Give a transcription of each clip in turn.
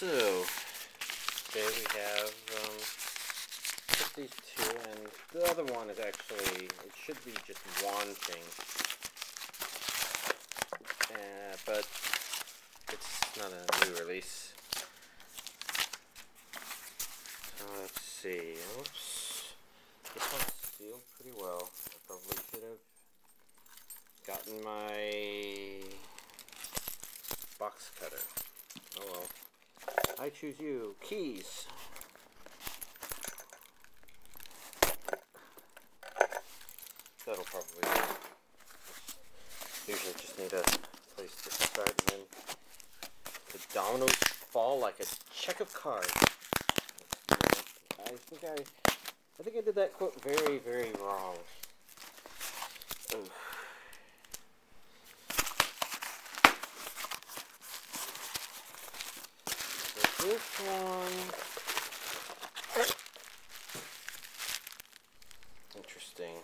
So, there we have just these two, and the other one is actually, it should be just one thing, but it's not a new release. So let's see, oops, this one's sealed pretty well. I probably should have gotten my box cutter. Oh well. I choose you. Keys. That'll probably do. Usually just need a place to start, and then the dominoes fall like a check of cards. I think I did that quote very, very wrong. Ooh. This one, interesting.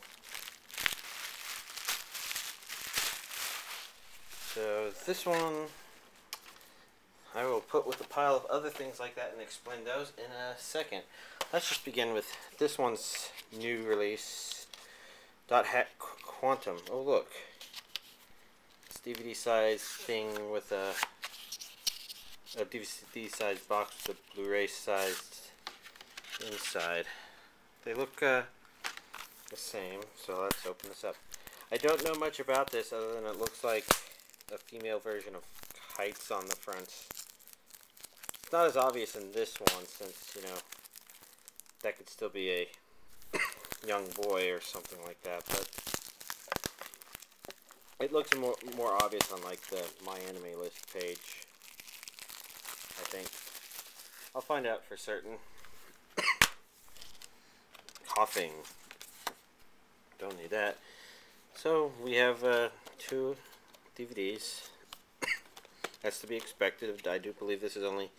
So this one I will put with a pile of other things like that and explain those in a second. Let's just begin with this one's new release, Dot Hack Quantum. Oh look, it's DVD size thing with a DVD size box with a Blu-ray sized inside. They look the same, so let's open this up. I don't know much about this other than it looks like a female version of kites on the front. It's not as obvious in this one since, you know, that could still be a young boy or something like that, but it looks more obvious on like the My Anime List page. I think. I'll find out for certain. Coughing. Don't need that. So we have 2 DVDs. That's to be expected. I do believe this is only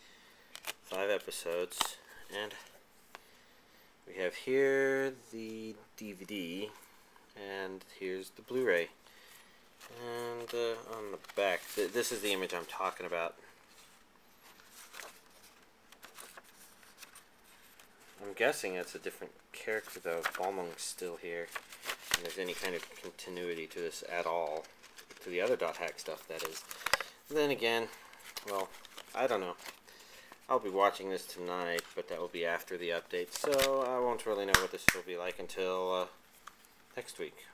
5 episodes. And we have here the DVD. And here's the Blu-ray. And on the back, this is the image I'm talking about. I'm guessing it's a different character though. Balmung's still here. And there's any kind of continuity to this at all. To the other Dot Hack stuff, that is. And then again, well, I don't know. I'll be watching this tonight, but that will be after the update. So I won't really know what this will be like until next week.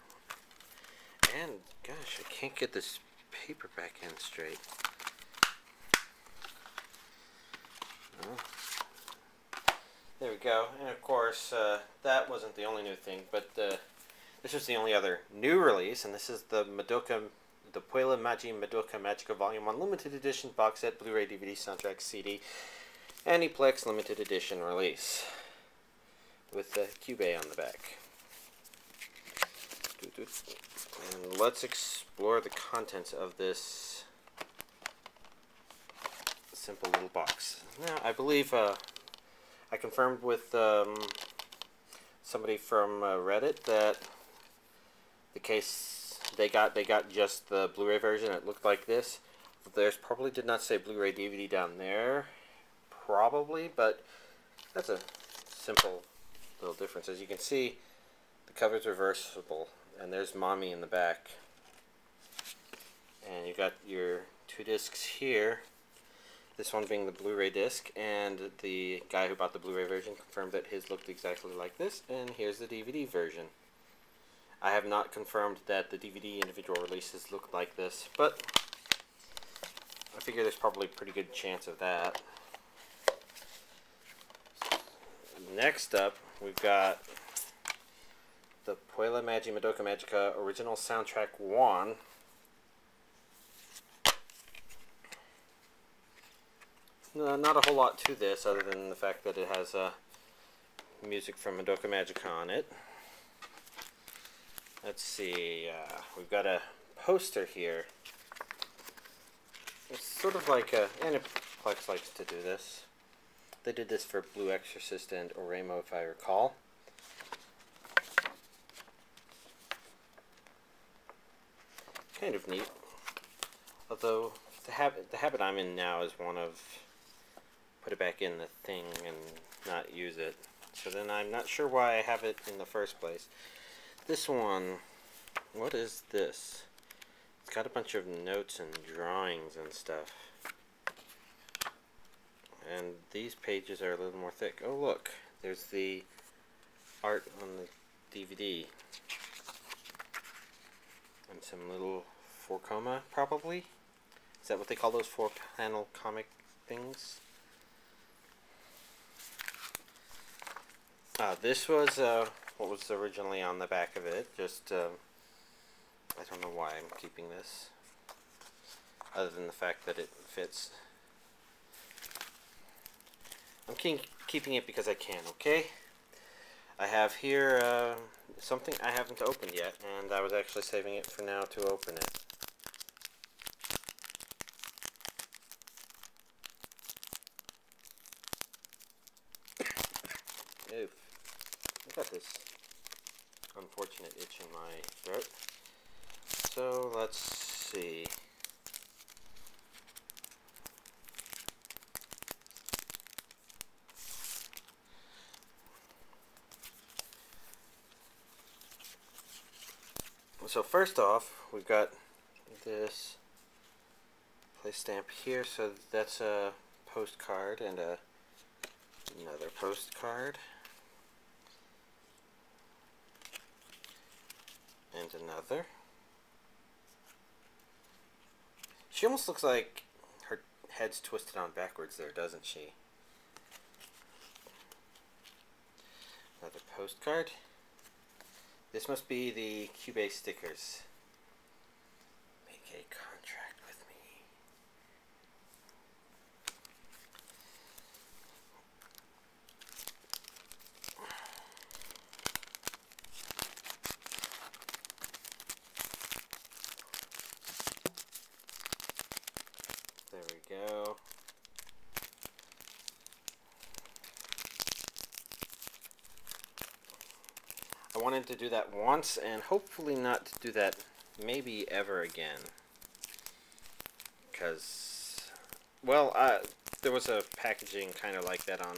And, gosh, I can't get this paper back in straight. Well, there we go. And of course, that wasn't the only new thing, but this was the only other new release, and this is the Madoka, the Puella Magi Madoka Magica Volume 1 Limited Edition Box Set Blu-ray DVD Soundtrack CD AnimePlay Limited Edition release with the Cube on the back. And let's explore the contents of this simple little box. Now, I believe I confirmed with somebody from Reddit that the case they got just the Blu-ray version. It looked like this. There's probably did not say Blu-ray DVD down there, probably, but that's a simple little difference. As you can see, the cover's reversible, and there's Mommy in the back. And you got your 2 discs here. This one being the Blu-ray disc, and the guy who bought the Blu-ray version confirmed that his looked exactly like this, and here's the DVD version. I have not confirmed that the DVD individual releases look like this, but I figure there's probably a pretty good chance of that. Next up, we've got the Puella Magi Madoka Magica Original Soundtrack 1. Not a whole lot to this other than the fact that it has music from Madoka Magica on it. Let's see, we've got a poster here. It's sort of like Aniplex likes to do this. They did this for Blue Exorcist and Oremo, if I recall. Kind of neat. Although the habit I'm in now is one of put it back in the thing and not use it. So then I'm not sure why I have it in the first place. This one, what is this? It's got a bunch of notes and drawings and stuff. And these pages are a little more thick. Oh look, there's the art on the DVD. And some little 4-coma, probably? Is that what they call those 4-panel comic things? This was what was originally on the back of it. Just, I don't know why I'm keeping this, other than the fact that it fits. I'm keeping it because I can, okay? I have here something I haven't opened yet, and I was actually saving it for now to open it. Oof. I got this unfortunate itch in my throat. So let's see. So first off, we've got this place stamp here. So that's a postcard and another postcard. And another. She almost looks like her head's twisted on backwards there, doesn't she? Another postcard. This must be the Cubase stickers. Make a contract with me. There we go. I wanted to do that once and hopefully not to do that maybe ever again. Because, well, there was a packaging kind of like that on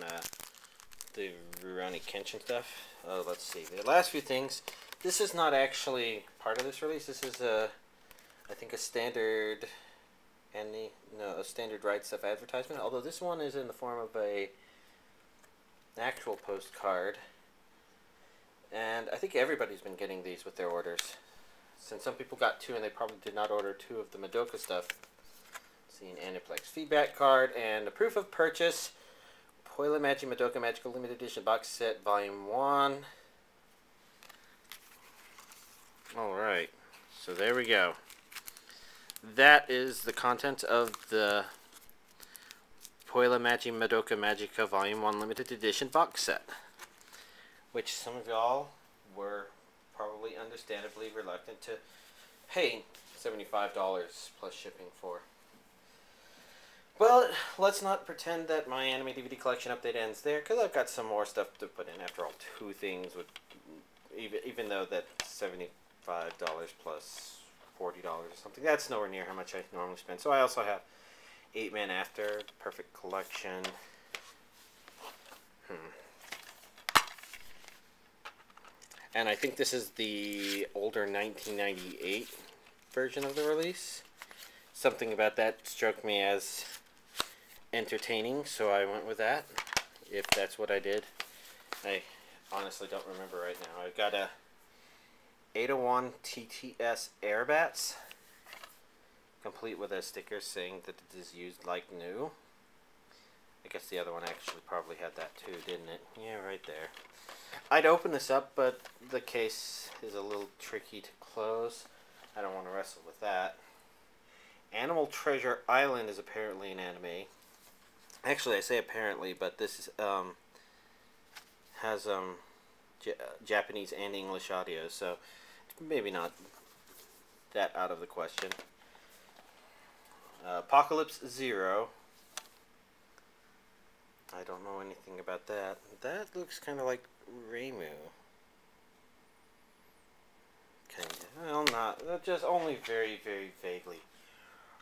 the Rurouni Kenshin stuff. Let's see. The last few things. This is not actually part of this release. This is I think a standard a standard Right Stuff advertisement. Although this one is in the form of an actual postcard. And I think everybody's been getting these with their orders. Since some people got 2 and they probably did not order 2 of the Madoka stuff. See an Aniplex feedback card and a proof of purchase. Puella Magi Madoka Magical Limited Edition Box Set Volume 1. Alright, so there we go. That is the content of the Puella Magi Madoka Magica Volume 1 Limited Edition Box Set. Which some of y'all were probably understandably reluctant to pay $75 plus shipping for. Well, let's not pretend that my anime DVD collection update ends there, because I've got some more stuff to put in. After all, 2 things would, even though that $75 plus $40 or something, that's nowhere near how much I normally spend. So I also have 8 Men After, Perfect Collection. And I think this is the older 1998 version of the release. Something about that struck me as entertaining, so I went with that, if that's what I did. I honestly don't remember right now. I've got a 801 T.T.S. Airbats, complete with a sticker saying that it is used like new. I guess the other one actually probably had that too, didn't it? Yeah, right there. I'd open this up, but the case is a little tricky to close. I don't want to wrestle with that. Animal Treasure Island is apparently an anime. Actually, I say apparently, but this is, has Japanese and English audio, so maybe not that out of the question. Apocalypse Zero. I don't know anything about that. That looks kind of like Reimu. Okay, well, not just only very, very vaguely.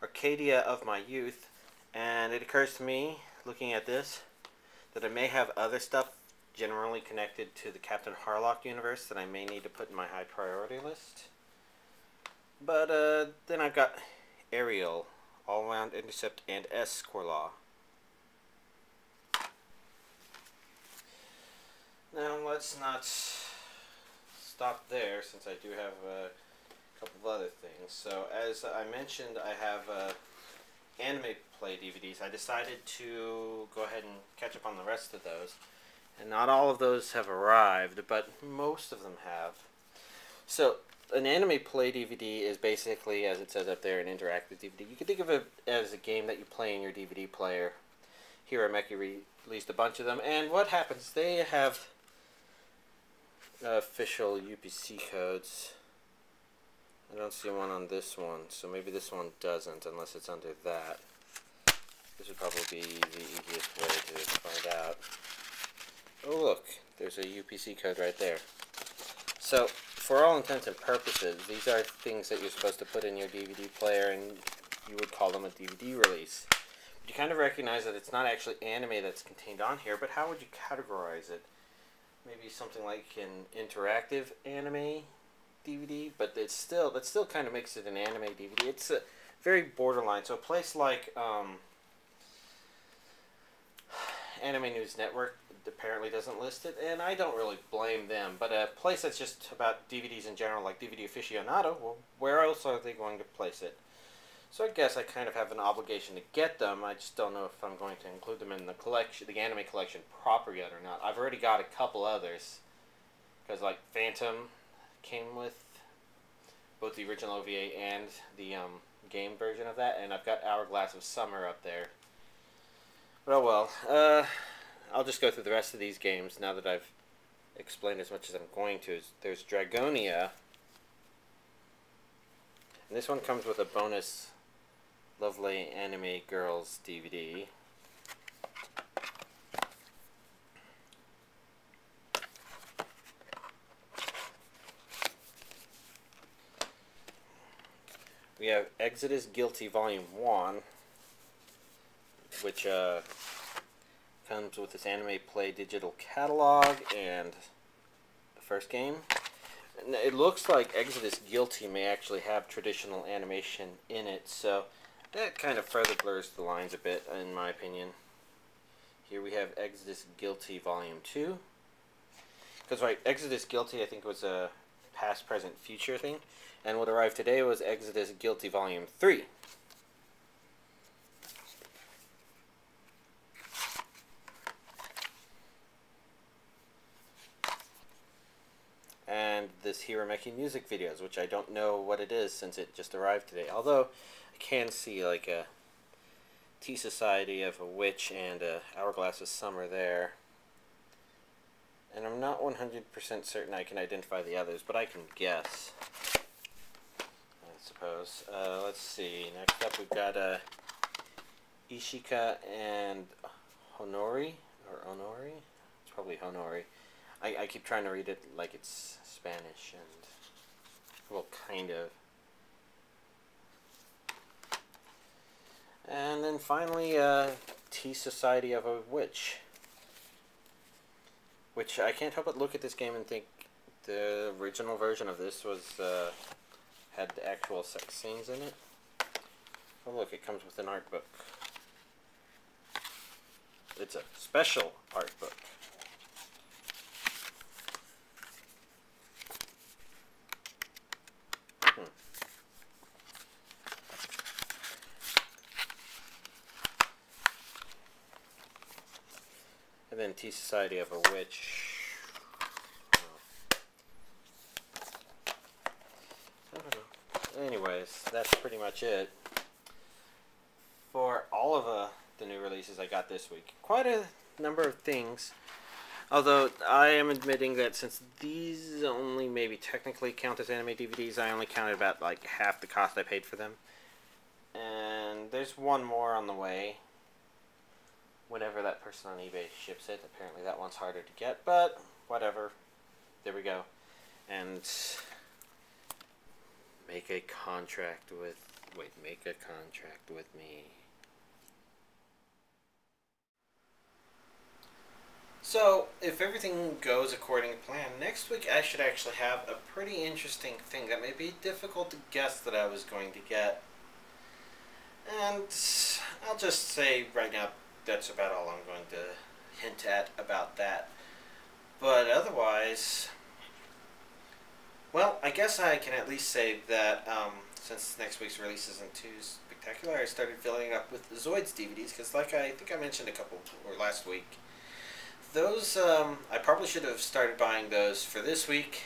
Arcadia of My Youth, and it occurs to me, looking at this, that I may have other stuff generally connected to the Captain Harlock universe that I may need to put in my high priority list. But then I've got Ariel, All Around Intercept, and S Core Law. Now let's not stop there, since I do have a couple of other things. So as I mentioned, I have AnimePlay DVDs. I decided to go ahead and catch up on the rest of those. And not all of those have arrived, but most of them have. So an AnimePlay DVD is basically, as it says up there, an interactive DVD. You can think of it as a game that you play in your DVD player. Here Magi released a bunch of them, and what happens, they have official UPC codes. I don't see one on this one, so maybe this one doesn't, unless it's under that. This would probably be the easiest way to find out. Oh look, there's a UPC code right there. So, for all intents and purposes, these are things that you're supposed to put in your DVD player, and you would call them a DVD release. But you kind of recognize that it's not actually anime that's contained on here, but how would you categorize it? Maybe something like an interactive anime DVD, but that still kind of makes it an anime DVD. It's a very borderline. So a place like Anime News Network apparently doesn't list it, and I don't really blame them. But a place that's just about DVDs in general, like DVD Aficionado, well, where else are they going to place it? So I guess I kind of have an obligation to get them. I just don't know if I'm going to include them in the collection, the anime collection proper yet or not. I've already got a couple others, because like Phantom came with both the original OVA and the game version of that, and I've got Hourglass of Summer up there. But oh well. I'll just go through the rest of these games now that I've explained as much as I'm going to. There's Dragonia, and this one comes with a bonus Lovely Anime Girls DVD. We have Exodus Guilty Volume 1, which comes with this AnimePlay digital catalog and the first game. And it looks like Exodus Guilty may actually have traditional animation in it, so that kind of further blurs the lines a bit, in my opinion. Here we have Exodus Guilty Volume 2. Because, right, Exodus Guilty, I think, was a past, present, future thing. And what arrived today was Exodus Guilty Volume 3. And this Hiromeki music videos, which I don't know what it is since it just arrived today. Although, I can see like a Tea Society of a Witch and a Hourglass of Summer there. And I'm not 100% certain I can identify the others, but I can guess, I suppose. Let's see. Next up we've got Ishika and Honori, or Honori? It's probably Honori. I keep trying to read it like it's Spanish, and, well, kind of. And then finally, Tea Society of a Witch, which I can't help but look at this game and think the original version of this was, had the actual sex scenes in it. Oh look, it comes with an art book. It's a special art book. And then Tea Society of a Witch. I don't know. Anyways, that's pretty much it for all of the new releases I got this week. Quite a number of things. Although I am admitting that since these only maybe technically count as anime DVDs, I only counted about like half the cost I paid for them. And there's one more on the way. Whenever that person on eBay ships it. Apparently that one's harder to get, but whatever. There we go. And make a contract with me. So, if everything goes according to plan, next week I should actually have a pretty interesting thing that may be difficult to guess that I was going to get. And I'll just say right now that's about all I'm going to hint at about that. But otherwise, well, I guess I can at least say that since next week's release isn't too spectacular, I started filling up with Zoids DVDs because, like I think I mentioned a couple or last week, those I probably should have started buying those for this week.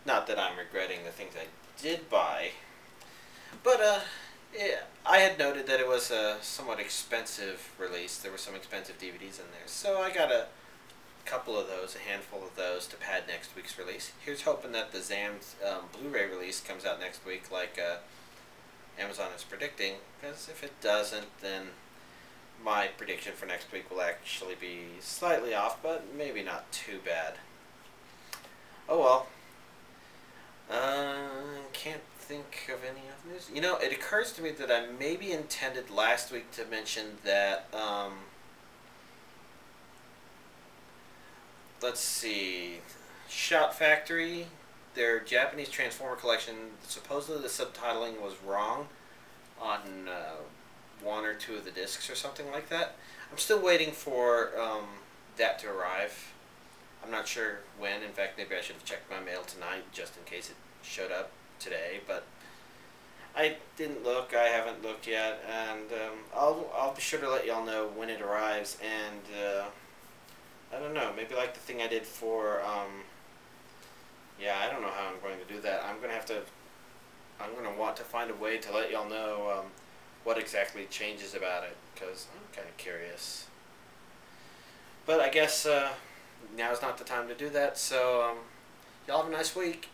Not that I'm regretting the things I did buy, but yeah, I had noted that it was a somewhat expensive release. There were some expensive DVDs in there, so I got a couple of those, a handful of those, to pad next week's release. Here's hoping that the Zam's Blu-ray release comes out next week, like Amazon is predicting. Because if it doesn't, then my prediction for next week will actually be slightly off, but maybe not too bad. Oh well. Can't think of any other news. You know, it occurs to me that I maybe intended last week to mention that, let's see, Shout Factory, their Japanese Transformer collection, supposedly the subtitling was wrong on one or two of the discs or something like that. I'm still waiting for that to arrive. I'm not sure when. In fact, maybe I should have checked my mail tonight just in case it showed up today, but I didn't look. I haven't looked yet, and I'll be sure to let y'all know when it arrives. And I don't know, maybe like the thing I did for yeah, I don't know how I'm going to do that. I'm gonna want to find a way to let y'all know what exactly changes about it, because I'm kind of curious. But I guess now's not the time to do that, so y'all have a nice week.